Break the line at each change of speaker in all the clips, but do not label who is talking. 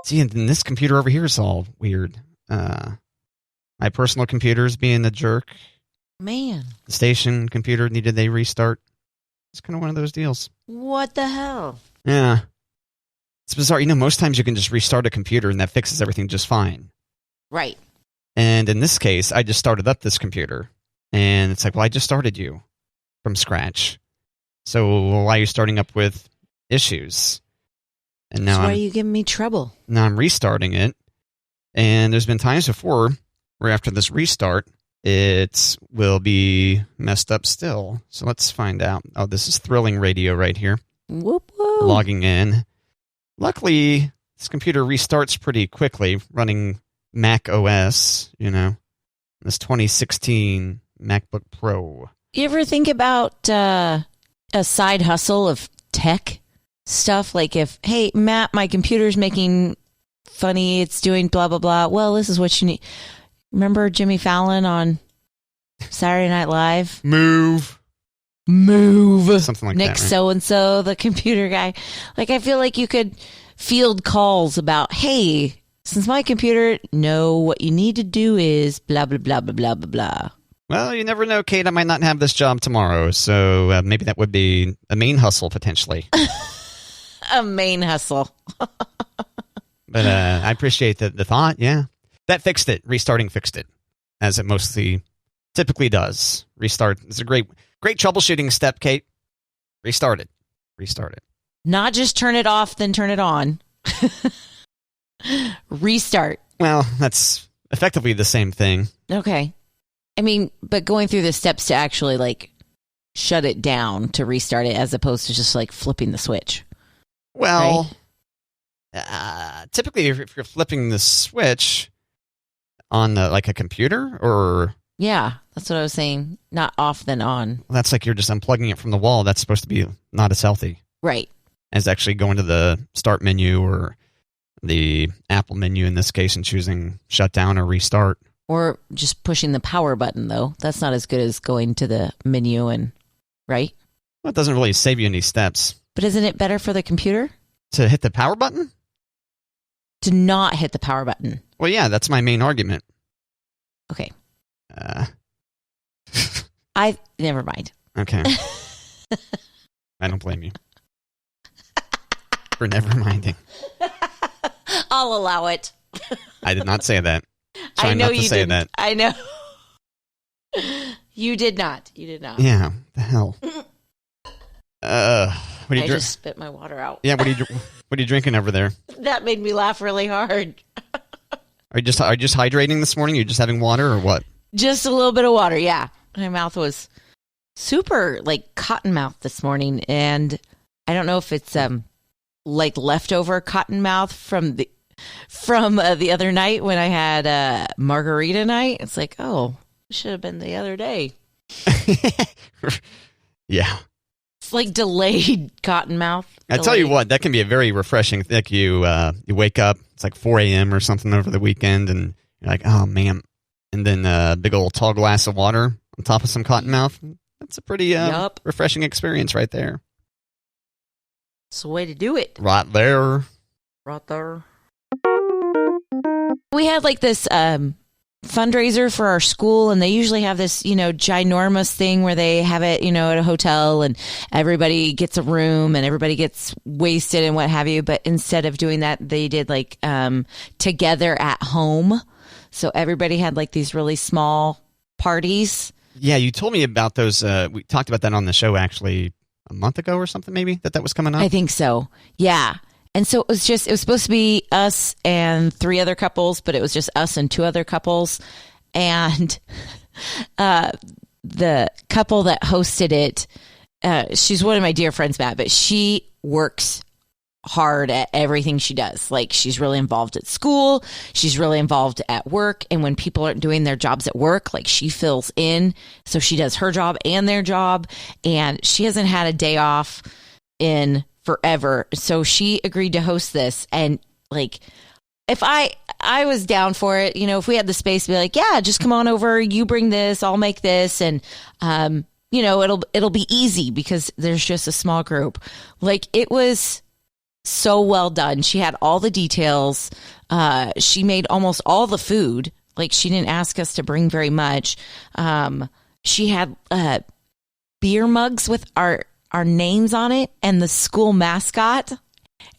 See, and then this computer over here is all weird. My personal computer's being a jerk.
Man.
The station computer needed a restart. It's kind of one of those deals.
What the hell?
Yeah. It's bizarre. Most times you can just restart a computer and that fixes everything just fine.
Right.
And in this case, I just started up this computer. And it's like, well, I just started you from scratch. So why are you starting up with issues? And now
why are you giving me trouble?
Now I'm restarting it. And there's been times before where after this restart, it will be messed up still. So let's find out. Oh, this is Thrilling Radio right here.
Whoop, whoop.
Logging in. Luckily, this computer restarts pretty quickly, running Mac OS, this 2016 MacBook Pro.
You ever think about a side hustle of tech stuff? Like hey, Matt, my computer's making funny, it's doing blah, blah, blah. Well, this is what you need. Remember Jimmy Fallon on Saturday Night Live?
Move.
Something
like
Nick
that, right?
So-and-so, the computer guy. Like, I feel like you could field calls about, hey, since my computer, no, what you need to do is blah, blah, blah, blah, blah, blah, blah.
Well, you never know, Kate. I might not have this job tomorrow, so maybe that would be a main hustle, potentially.
A main hustle.
But I appreciate the thought, yeah. That fixed it. Restarting fixed it, as it mostly typically does. Restart is a great troubleshooting step, Kate. Restart it.
Not just turn it off, then turn it on. Restart.
Well, that's effectively the same thing.
Okay. I mean, but going through the steps to actually, shut it down to restart it as opposed to just, flipping the switch.
Well,
right?
Typically, if you're flipping the switch on, a computer, or...
Yeah, that's what I was saying. Not off, then on.
Well, that's like you're just unplugging it from the wall. That's supposed to be not as healthy.
Right.
As actually going to the start menu or the Apple menu in this case and choosing shut down or restart.
Or just pushing the power button, though. That's not as good as going to the menu right?
Well, it doesn't really save you any steps.
But isn't it better for the computer? To
hit the power button?
To not hit the power button.
Well, yeah, that's my main argument.
Okay. Never mind.
Okay. I don't blame you for never minding.
I'll allow it.
I did not say that.
I know
not to
you
say
didn't.
that.
I know. You did not.
Yeah, the hell. What are you
just spit my water out.
Yeah, what are you drinking over there?
That made me laugh really hard.
Are you just hydrating this morning? You're just having water or what?
Just a little bit of water, yeah. My mouth was super cotton mouth this morning, and I don't know if it's leftover cotton mouth from the other night when I had margarita night. It's like, oh, it should have been the other day.
Yeah.
It's delayed cotton mouth.
I tell you what, that can be a very refreshing thing. You wake up, it's 4 a.m. or something over the weekend, and you're like, oh, man. And then a big old tall glass of water on top of some cottonmouth. That's a pretty refreshing experience right there.
It's the way to do it.
Right there.
We had this fundraiser for our school, and they usually have this, ginormous thing where they have it, at a hotel, and everybody gets a room and everybody gets wasted and what have you. But instead of doing that, they did together at home. So everybody had these really small parties. Yeah,
you told me about those. We talked about that on the show actually a month ago or something, maybe that was coming up.
I think so. Yeah. And so it was supposed to be us and 3 other couples, but it was just us and 2 other couples. And the couple that hosted it, she's one of my dear friends, Matt, but she works hard at everything she does. She's really involved at school. She's really involved at work. And when people aren't doing their jobs at work, she fills in. So she does her job and their job. And she hasn't had a day off in forever. So she agreed to host this. And if I was down for it, if we had the space to be yeah, just come on over, you bring this, I'll make this. And, it'll be easy because there's just a small group. It was so well done. She had all the details. She made almost all the food. Like, she didn't ask us to bring very much. She had beer mugs with our names on it and the school mascot.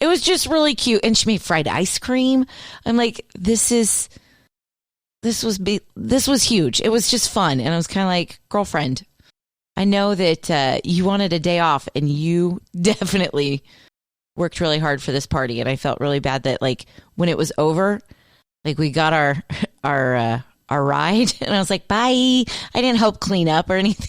It was just really cute. And she made fried ice cream. I'm like, this was huge. It was just fun. And I was kind of like, girlfriend, I know that you wanted a day off and you definitely worked really hard for this party. And I felt really bad that, like, when it was over, like, we got our ride and I was like, bye. I didn't help clean up or anything.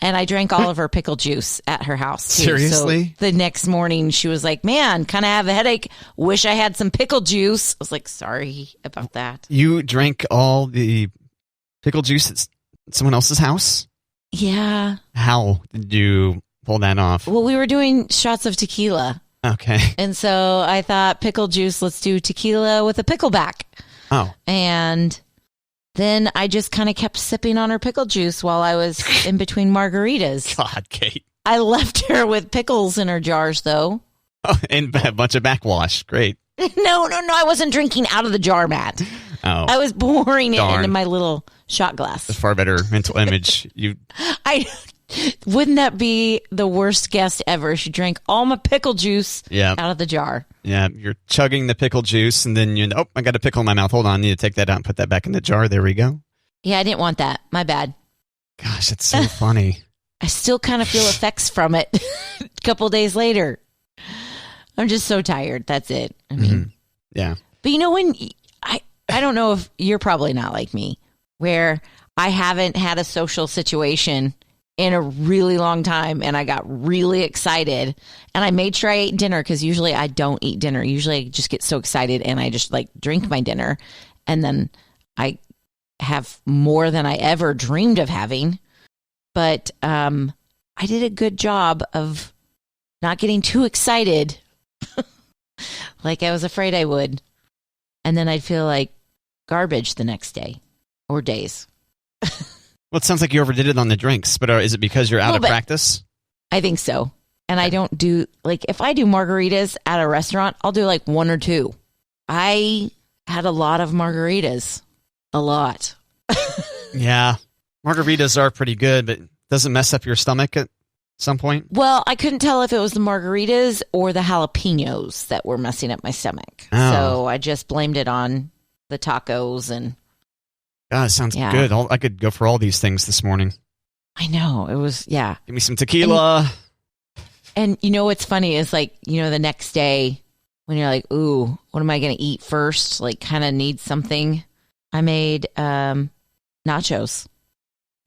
And I drank all of her pickle juice at her house too.
Seriously?
So the next morning she was like, man, kind of have a headache. Wish I had some pickle juice. I was like, sorry about that.
You drank all the pickle juice at someone else's house?
Yeah.
How did you pull that off?
Well, we were doing shots of tequila.
Okay.
And so I thought, pickle juice, let's do tequila with a pickleback.
Oh.
And then I just kind of kept sipping on her pickle juice while I was in between margaritas.
God, Kate.
I left her with pickles in her jars, though.
Oh, and a bunch of backwash. Great.
No. I wasn't drinking out of the jar, Matt.
Oh.
I was pouring
Darn.
it into my little shot glass.
A far better mental image.
Wouldn't that be the worst guest ever? She drank all my pickle juice
Yeah.
out of the jar.
Yeah, you're chugging the pickle juice, and then I got a pickle in my mouth. Hold on, I need to take that out and put that back in the jar. There we go.
Yeah, I didn't want that. My bad.
Gosh, it's so funny.
I still kind of feel effects from it a couple days later. I'm just so tired. That's it. I mean,
yeah.
But when I don't know if you're probably not like me, where I haven't had a social situation in a really long time and I got really excited and I made sure I ate dinner, because usually I don't eat dinner. Usually I just get so excited and I just like drink my dinner, and then I have more than I ever dreamed of having. But I did a good job of not getting too excited like I was afraid I would. And then I'd feel like garbage the next day or days.
Well, it sounds like you overdid it on the drinks, but is it because you're out of practice?
I think so. And I don't do, like, if I do margaritas at a restaurant, I'll do like one or two. I had a lot of margaritas. A lot.
Yeah. Margaritas are pretty good, but doesn't mess up your stomach at some point?
Well, I couldn't tell if it was the margaritas or the jalapenos that were messing up my stomach.
Oh.
So I just blamed it on the tacos and...
God, it sounds good. I could go for all these things this morning.
I know. It was, yeah.
Give me some tequila.
And what's funny is, like, the next day when you're like, ooh, what am I going to eat first? Like, kind of need something. I made nachos.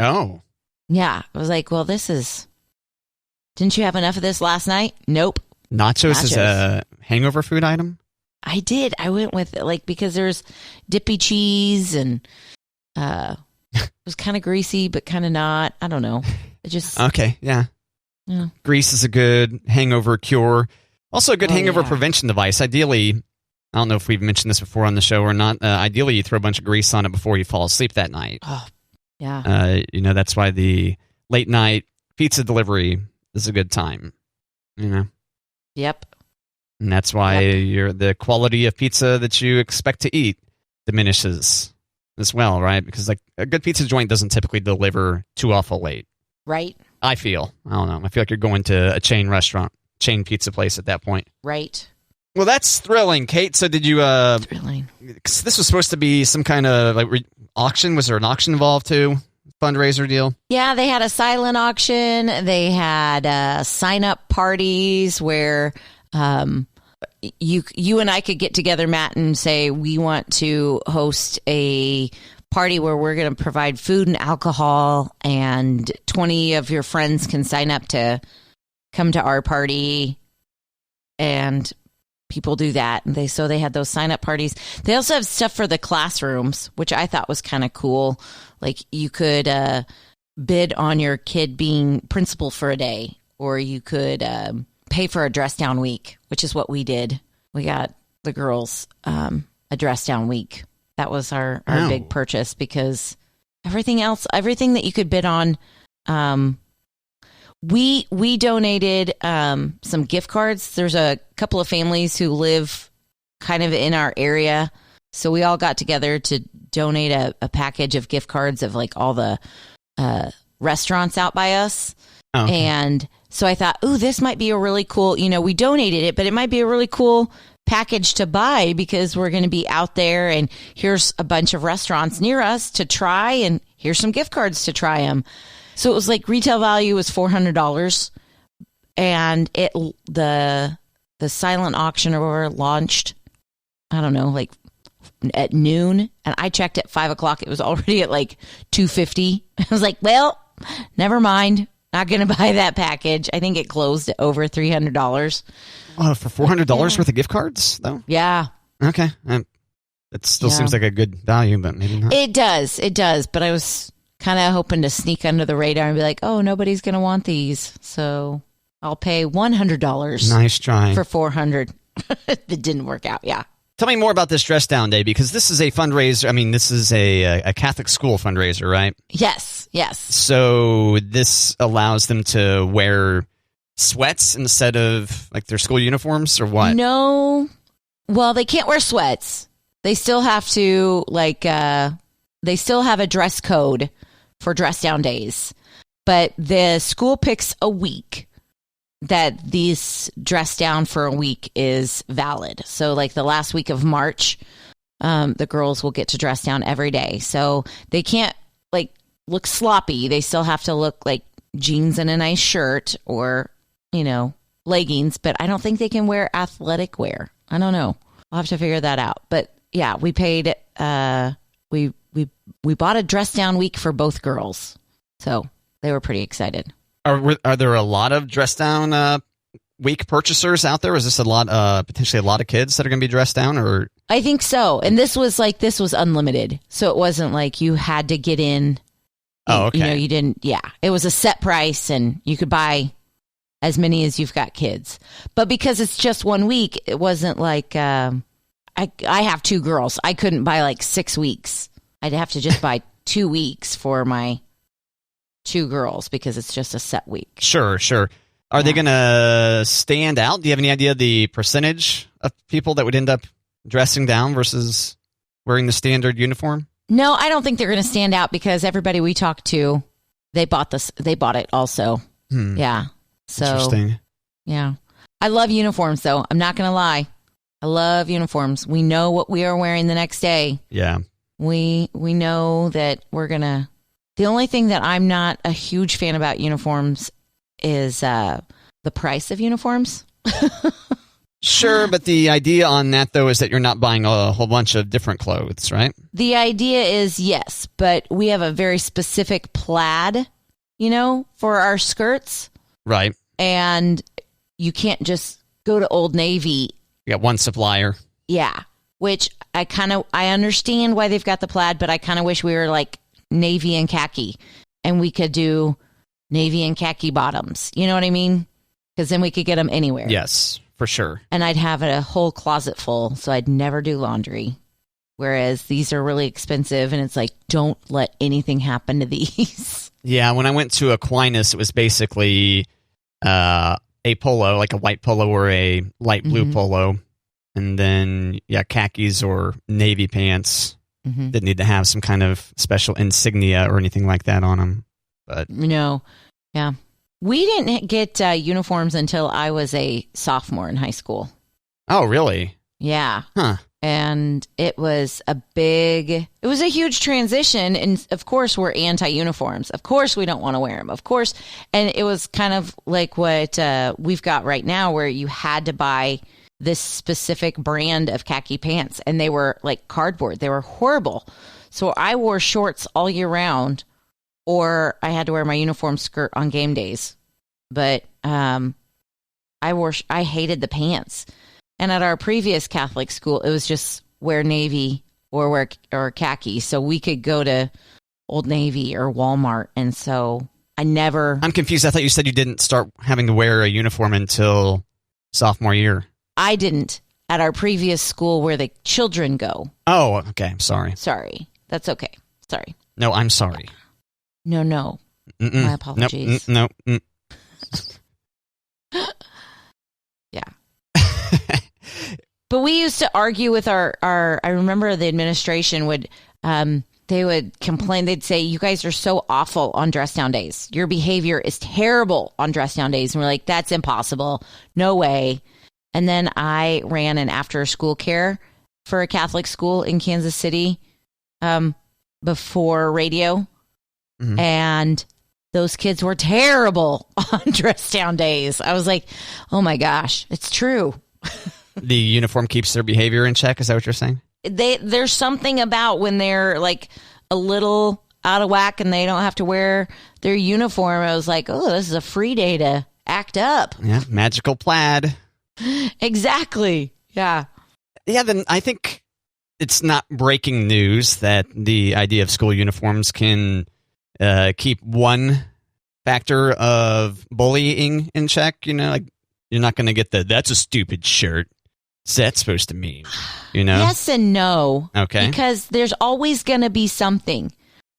Oh.
Yeah. I was like, well, didn't you have enough of this last night? Nope.
Nachos is a hangover food item?
I did. I went with it, like, because there's dippy cheese and it was kind of greasy, but kind of not. I don't know. It just...
Okay, yeah. Grease is a good hangover cure. Also a good hangover prevention device. Ideally, I don't know if we've mentioned this before on the show or not. Ideally, you throw a bunch of grease on it before you fall asleep that night.
Oh, yeah.
That's why the late night pizza delivery is a good time.
Yep.
And that's why the quality of pizza that you expect to eat diminishes as well, right? Because, like, a good pizza joint doesn't typically deliver too awful late.
Right.
I don't know. I feel like you're going to a chain restaurant, chain pizza place at that point.
Right.
Well, that's thrilling, Kate. So did you...
Thrilling.
'Cause this was supposed to be some kind of auction. Was there an auction involved too? Fundraiser deal?
Yeah, they had a silent auction. They had sign-up parties where... You and I could get together, Matt, and say we want to host a party where we're going to provide food and alcohol, and 20 of your friends can sign up to come to our party, and people do that. And they had those sign up parties. They also have stuff for the classrooms, which I thought was kind of cool. Like, you could bid on your kid being principal for a day, or you could pay for a dress down week, which is what we did. We got the girls a dress down week. That was our big purchase, because everything that you could bid on We donated some gift cards. There's a couple of families who live kind of in our area, so we all got together to donate a package of gift cards of like all the restaurants out by us.
Oh, okay.
And so I thought, ooh, this might be a really cool, we donated it, but it might be a really cool package to buy because we're going to be out there and here's a bunch of restaurants near us to try and here's some gift cards to try them. So it was like retail value was $400 and the silent auction or whatever launched, I don't know, like at noon, and I checked at 5:00. It was already at like $250. I was like, well, never mind. Not going to buy that package. I think it closed at over $300.
For $400 worth of gift cards, though?
Yeah.
Okay. It still seems like a good value, but maybe not.
It does. But I was kind of hoping to sneak under the radar and be like, oh, nobody's going to want these. So I'll pay $100.
Nice try.
For $400. It didn't work out. Yeah.
Tell me more about this dress down day, because this is a fundraiser. I mean, this is a Catholic school fundraiser, right?
Yes.
So this allows them to wear sweats instead of like their school uniforms, or what?
No. Well, they can't wear sweats. They still have to they still have a dress code for dress down days. But the school picks a week that these dress down for a week is valid. So like the last week of March, the girls will get to dress down every day. So they can't like look sloppy. They still have to look like jeans and a nice shirt or, leggings, but I don't think they can wear athletic wear. I don't know. I'll have to figure that out. But yeah, we paid, we bought a dress down week for both girls. So they were pretty excited.
Are there a lot of dress down week purchasers out there? Is this potentially a lot of kids that are going to be dressed down? Or
I think so. And this was unlimited, so it wasn't like you had to get in.
Oh, okay.
You didn't. Yeah, it was a set price, and you could buy as many as you've got kids. But because it's just 1 week, it wasn't like I have 2 girls. I couldn't buy like 6 weeks. I'd have to just buy 2 weeks for my 2 girls because it's just a set week.
Sure. Are they going to stand out? Do you have any idea the percentage of people that would end up dressing down versus wearing the standard uniform?
No, I don't think they're going to stand out because everybody we talked to, they bought it also. Yeah. So,
interesting.
Yeah. I love uniforms though. I'm not going to lie. I love uniforms. We know what we are wearing the next day.
Yeah.
We know that we're going to. The only thing that I'm not a huge fan about uniforms is the price of uniforms.
Sure, but the idea on that, though, is that you're not buying a whole bunch of different clothes, right?
The idea is, yes, but we have a very specific plaid, for our skirts.
Right.
And you can't just go to Old Navy.
You got one supplier.
Yeah, which I understand why they've got the plaid, but I kind of wish we were like navy and khaki and we could do navy and khaki bottoms. You know what I mean? Because then we could get them anywhere.
Yes, for sure.
And I'd have a whole closet full, so I'd never do laundry. Whereas these are really expensive, and it's like, don't let anything happen to these.
Yeah, when I went to Aquinas, it was basically a polo, like a white polo or a light blue polo. And then, khakis or navy pants. Didn't need to have some kind of special insignia or anything like that on them. But
yeah. We didn't get uniforms until I was a sophomore in high school.
Oh, really?
Yeah.
Huh.
And it was a huge transition. And of course, we're anti-uniforms. Of course, we don't want to wear them. Of course. And it was kind of like what we've got right now, where you had to buy this specific brand of khaki pants, and they were like cardboard. They were horrible. So I wore shorts all year round, or I had to wear my uniform skirt on game days. But I hated the pants. And at our previous Catholic school, it was just wear navy or khaki. So we could go to Old Navy or Walmart. And so I'm
confused. I thought you said you didn't start having to wear a uniform until sophomore year.
I didn't at our previous school where the children go.
Oh, okay. I'm sorry.
Sorry. That's okay. Sorry.
No, I'm sorry.
No. My apologies.
No.
Yeah. But we used to argue with our I remember the administration would, they would complain. They'd say, you guys are so awful on dress down days. Your behavior is terrible on dress down days. And we're like, that's impossible. No way. And then I ran an after school care for a Catholic school in Kansas City before radio. Mm-hmm. And those kids were terrible on dress down days. I was like, oh my gosh, it's true.
The uniform keeps their behavior in check. Is that what you're saying?
There's something about when they're like a little out of whack and they don't have to wear their uniform. I was like, oh, this is a free day to act up.
Yeah, magical plaid.
Exactly. Yeah.
Yeah, then I think it's not breaking news that the idea of school uniforms can keep one factor of bullying in check. You know, like you're not going to get that's a stupid shirt. What's that supposed to mean? You know?
Yes and no.
Okay.
Because there's always going to be something.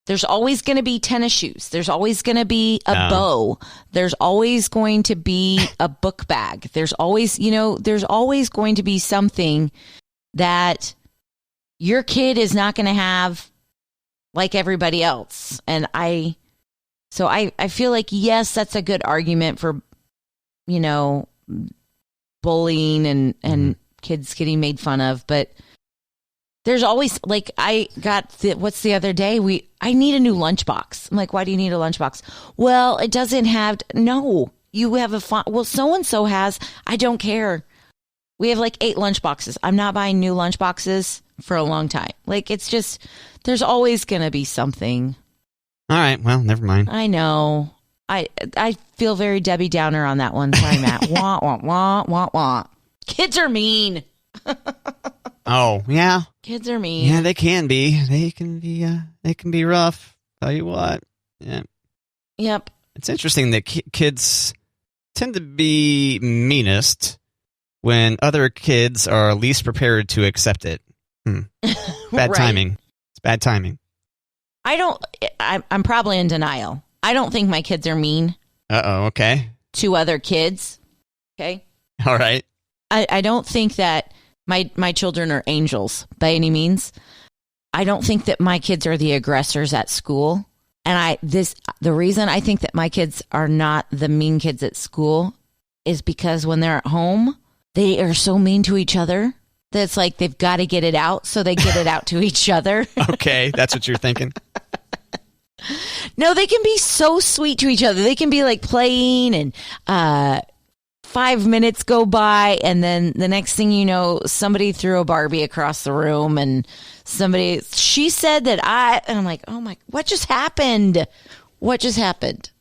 There's always going to be tennis shoes. There's always going to be a bow. There's always going to be a book bag. There's always, there's always going to be something that your kid is not going to have like everybody else. And I feel like, yes, that's a good argument for, bullying and kids getting made fun of, but there's always, like, I got what's the other day? I need a new lunchbox. I'm like, why do you need a lunchbox? Well, it doesn't have, no, you have well, so-and-so has, I don't care. We have like 8 lunchboxes. I'm not buying new lunchboxes for a long time. Like, it's just, there's always going to be something.
All right. Well, never mind.
I know. I feel very Debbie Downer on that one. Sorry, Matt. Wah, wah, wah, wah, wah. Kids are mean.
Oh, yeah.
Kids are mean.
Yeah, they can be. They can be rough. Tell you what. Yeah.
Yep.
It's interesting that kids tend to be meanest when other kids are least prepared to accept it. Bad
Right.
timing. It's bad timing.
I'm probably in denial. I don't think my kids are mean.
Uh-oh, okay.
To other kids. Okay.
All right.
I don't think that my children are angels by any means. I don't think that my kids are the aggressors at school. And the reason I think that my kids are not the mean kids at school is because when they're at home, they are so mean to each other that it's like they've got to get it out, so they get it out to each other.
Okay, that's what you're thinking.
No, they can be so sweet to each other. They can be like playing and 5 minutes go by and then the next thing you know, somebody threw a Barbie across the room and she said that and I'm like, oh my, what just happened? What just happened?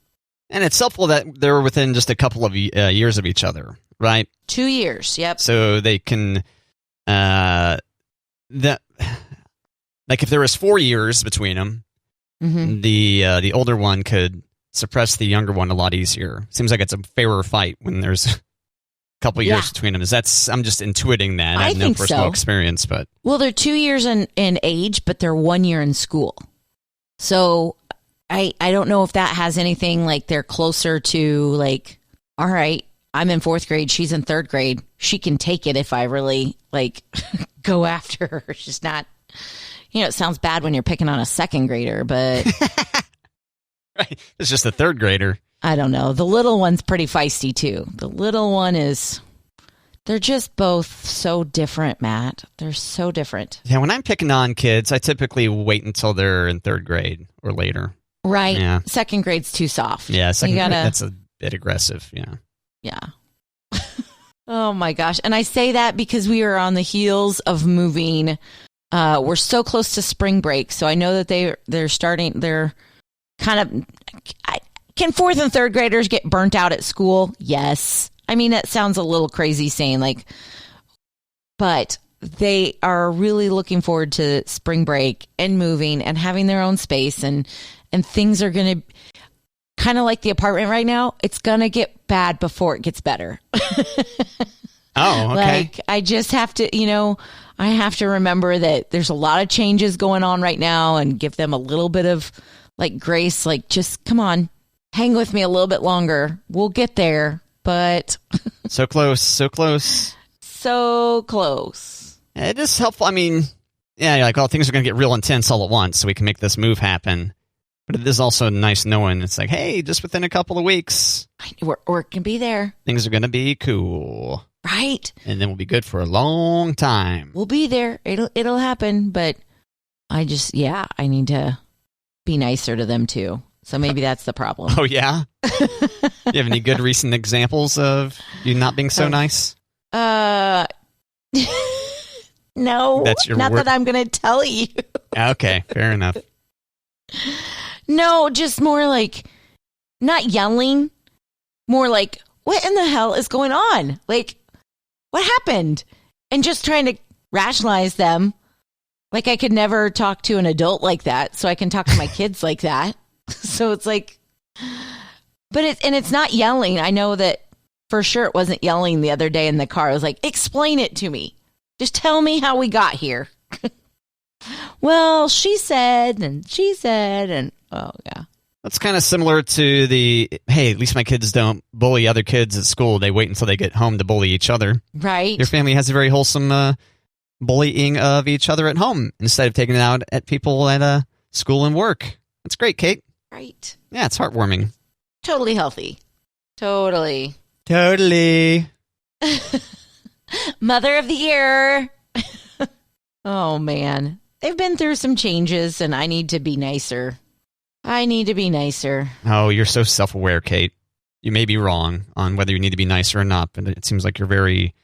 And it's helpful that they're within just a couple of years of each other, right?
2 years, yep.
So they can, like if there was 4 years between them, mm-hmm. the older one could suppress the younger one a lot easier. Seems like it's a fairer fight when there's a couple years between them. I'm just intuiting that. I have no personal experience, but
well, they're 2 years in age, but they're 1 year in school. So I don't know if that has anything like they're closer to like, all right, I'm in 4th grade, she's in 3rd grade. She can take it if I really like go after her. She's not, it sounds bad when you're picking on a 2nd grader, but
right. It's just a 3rd grader.
I don't know. The little one's pretty feisty too. The little one they're just both so different, Matt. They're so different.
Yeah, when I'm picking on kids, I typically wait until they're in 3rd grade or later.
Right.
Yeah.
2nd grade's too soft.
Yeah, 2nd grade, that's a bit aggressive. Yeah.
Yeah. Oh my gosh. And I say that because we are on the heels of moving. We're so close to spring break. So I know that they're kind of, can 4th and 3rd graders get burnt out at school? Yes. I mean, that sounds a little crazy saying like, but they are really looking forward to spring break and moving and having their own space and things are going to kind of like the apartment right now. It's going to get bad before it gets better.
Oh, okay.
Like I just have to, I have to remember that there's a lot of changes going on right now and give them a little bit of like grace, like just come on, hang with me a little bit longer. We'll get there, but
So close, so close.
so close.
It is helpful. I mean, yeah, you're like, oh, things are going to get real intense all at once, so we can make this move happen. But it is also nice knowing it's like, hey, just within a couple of weeks,
We're can be there.
things are going to be cool.
Right.
And then we'll be good for a long time.
We'll be there. It'll happen, but I need to be nicer to them too. So maybe that's the problem.
Oh, yeah? You have any good recent examples of you not being so nice?
No.
That's your
not
word?
that I'm going to tell you.
Okay, fair enough.
No, just more like not yelling, more like what in the hell is going on? Like what happened? And just trying to rationalize them. Like I could never talk to an adult like that, so I can talk to my kids like that. So it's like, but it's not yelling. I know that for sure it wasn't yelling the other day in the car. I was like, explain it to me. Just tell me how we got here. Well, she said, and oh yeah.
That's kind of similar to the, hey, at least my kids don't bully other kids at school. They wait until they get home to bully each other.
Right.
Your family has a very wholesome bullying of each other at home instead of taking it out at people at school and work. That's great, Kate.
Right.
Yeah, it's heartwarming.
Totally healthy. Totally. Mother of the year. Oh, man. They've been through some changes, and I need to be nicer.
Oh, you're so self-aware, Kate. You may be wrong on whether you need to be nicer or not, but it seems like you're very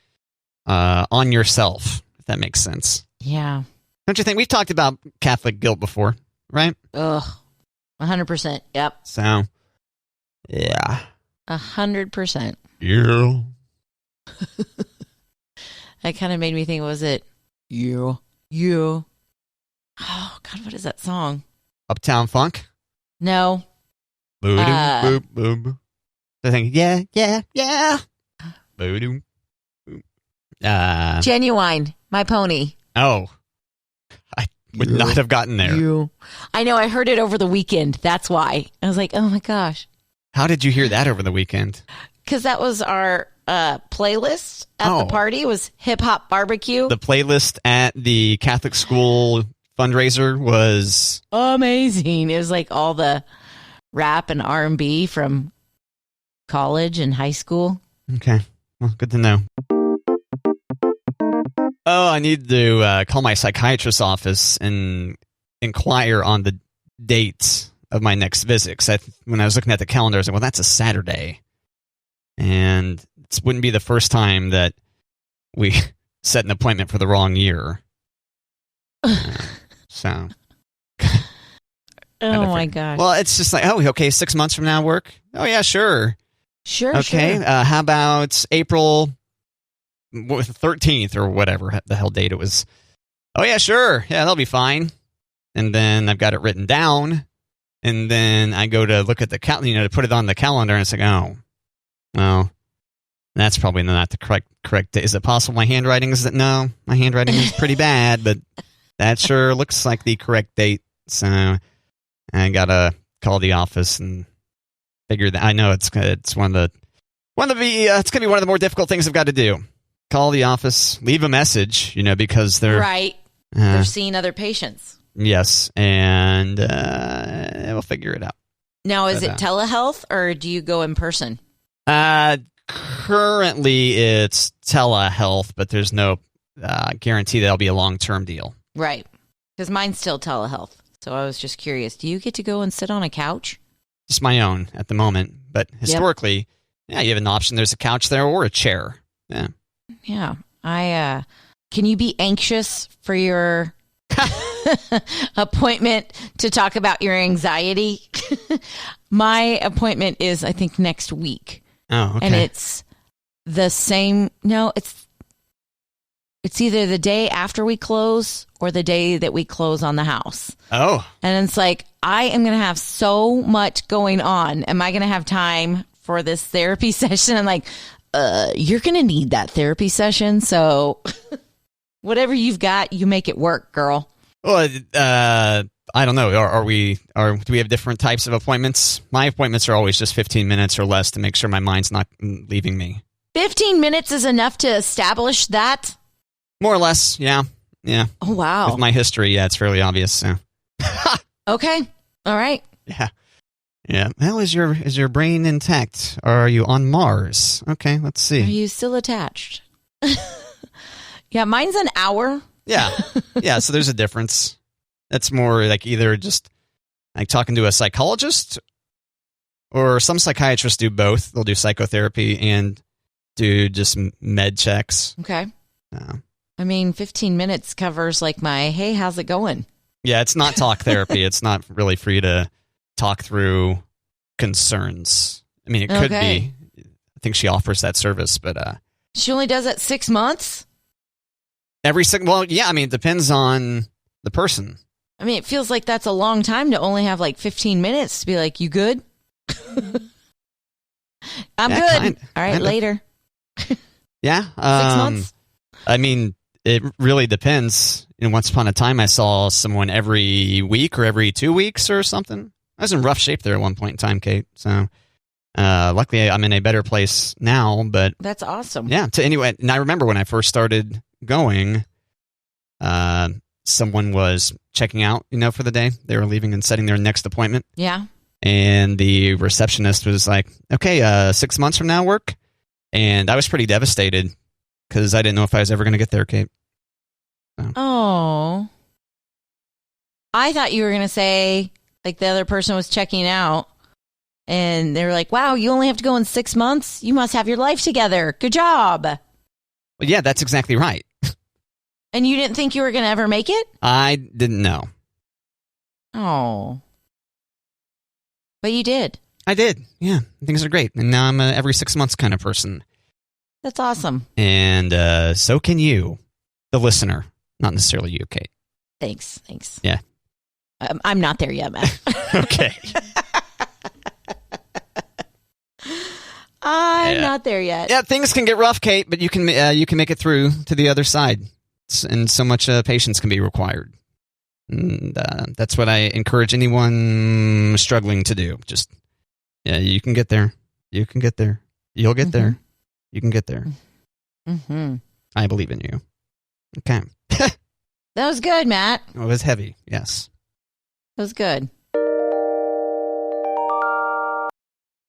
on yourself, if that makes sense.
Yeah.
Don't you think? We've talked about Catholic guilt before, right?
Ugh. 100%. Yep.
So, yeah.
100%.
Yeah.
That kind of made me think, was it you? You. Oh, God, what is that song?
Uptown Funk?
No.
Boom, boom, boom. The thing, yeah. Boom, boom.
Genuine, My Pony.
Oh. I would not have gotten there.
I know, I heard it over the weekend. That's why. I was like, oh my gosh.
How did you hear that over the weekend?
Because that was our playlist at the party. It was Hip Hop Barbecue.
The playlist at the Catholic school fundraiser was
amazing. It was like all the rap and R&B from college and high school.
Okay. Well, good to know. Oh, I need to call my psychiatrist's office and inquire on the date of my next visit. Because when I was looking at the calendar, I was like, well, that's a Saturday. And it wouldn't be the first time that we set an appointment for the wrong year. So.
Oh, my gosh.
Well, it's just like, oh, okay, 6 months from now work? Oh, yeah, sure.
Sure,
okay,
sure.
How about April 13th or whatever the hell date it was? Oh, yeah, sure. Yeah, that'll be fine. And then I've got it written down. And then I go to look at the calendar, to put it on the calendar, and it's like, oh, well, that's probably not the correct date. Is it possible my handwriting is no? My handwriting is pretty bad, but that sure looks like the correct date. So I gotta call the office and figure that. I know it's it's gonna be one of the more difficult things I've got to do. Call the office, leave a message, because they're
right. They're seeing other patients.
Yes, and we'll figure it out.
Now, is it telehealth or do you go in person?
Currently, it's telehealth, but there's no guarantee that'll be a long-term deal.
Right, because mine's still telehealth. So I was just curious. Do you get to go and sit on a couch?
Just my own at the moment, but historically, yeah, you have an option. There's a couch there or a chair. Yeah.
Yeah. Can you be anxious for your appointment to talk about your anxiety? My appointment is, I think, next week.
Oh, okay.
And it's the same. No, it's either the day after we close or the day that we close on the house.
Oh.
And it's like, I am going to have so much going on. Am I going to have time for this therapy session? I'm like, you're going to need that therapy session. So whatever you've got, you make it work, girl.
Well, I don't know. Do we have different types of appointments? My appointments are always just 15 minutes or less to make sure my mind's not leaving me.
15 minutes is enough to establish that?
More or less, yeah. Yeah.
Oh, wow.
With my history, yeah, it's fairly obvious. So.
Okay. All right.
Yeah. Yeah. Well, is your brain intact? Or are you on Mars? Okay, let's see.
Are you still attached? Yeah, mine's an hour.
Yeah. Yeah, so there's a difference. That's more like either just like talking to a psychologist, or some psychiatrists do both. They'll do psychotherapy and do just med checks.
Okay. I mean, 15 minutes covers like my, hey, how's it going?
Yeah, it's not talk therapy. It's not really for you to talk through concerns. I mean, it could be. I think she offers that service, but...
she only does it 6 months?
Well, yeah, I mean, it depends on the person.
I mean, it feels like that's a long time to only have like 15 minutes to be like, you good? I'm good. All right, later.
Yeah.
6 months?
I mean, it really depends. Once upon a time, I saw someone every week or every 2 weeks or something. I was in rough shape there at one point in time, Kate. So, luckily, I'm in a better place now. But
that's awesome.
Yeah. Anyway, and I remember when I first started going, someone was checking out, for the day. They were leaving and setting their next appointment.
Yeah.
And the receptionist was like, okay, 6 months from now work? And I was pretty devastated because I didn't know if I was ever going to get there, Kate. So.
Oh. I thought you were going to say, like, the other person was checking out and they were like, wow, you only have to go in 6 months? You must have your life together. Good job.
Well, yeah, that's exactly right.
And you didn't think you were going to ever make it?
I didn't know.
Oh. But you did.
I did. Yeah, things are great. And now I'm a every 6 months kind of person.
That's awesome.
And so can you, the listener. Not necessarily you, Kate.
Thanks.
Yeah.
I'm not there yet, Matt.
Okay.
I'm not there yet.
Yeah, things can get rough, Kate, but you can make it through to the other side. And so much patience can be required. And that's what I encourage anyone struggling to do. Just, you can get there. You can get there. You'll get there. You can get there.
Mm-hmm.
I believe in you. Okay.
That was good, Matt.
It was heavy, yes.
That was good.